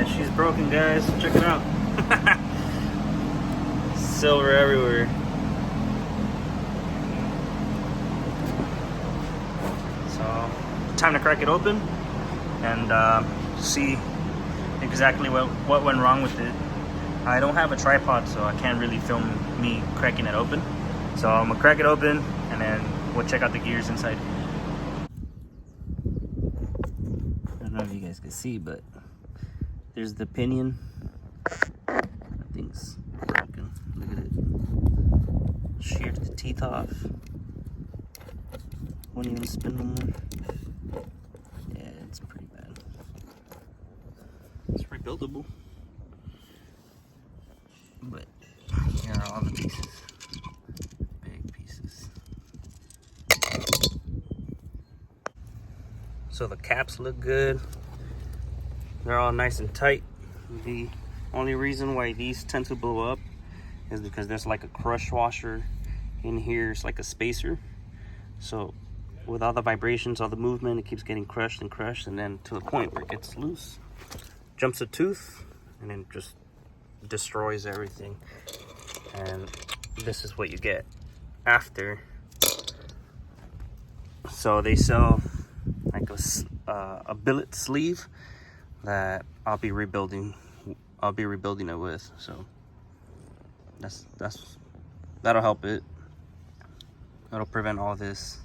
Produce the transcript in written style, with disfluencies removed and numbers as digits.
Yeah, she's broken, guys. Check it out. Silver everywhere. So, time to crack it open and see exactly what went wrong with it. I don't have a tripod, so I can't really film me cracking it open. So I'm gonna crack it open and then we'll check out the gears inside. I don't know if you guys can see, but there's the pinion. That thing's broken. Look at it. Sheared the teeth off. Won't even spin no more. Yeah, it's pretty bad. It's rebuildable. But here are all the pieces. Big pieces. So the caps look good. They're all nice and tight. The only reason why these tend to blow up is because there's like a crush washer in here. It's like a spacer. So with all the vibrations, all the movement, it keeps getting crushed, and then to the point where it gets loose. Jumps a tooth, and then just destroys everything. And this is what you get after. So they sell like a billet sleeve that I'll be rebuilding it with. So that'll help it. That'll prevent all this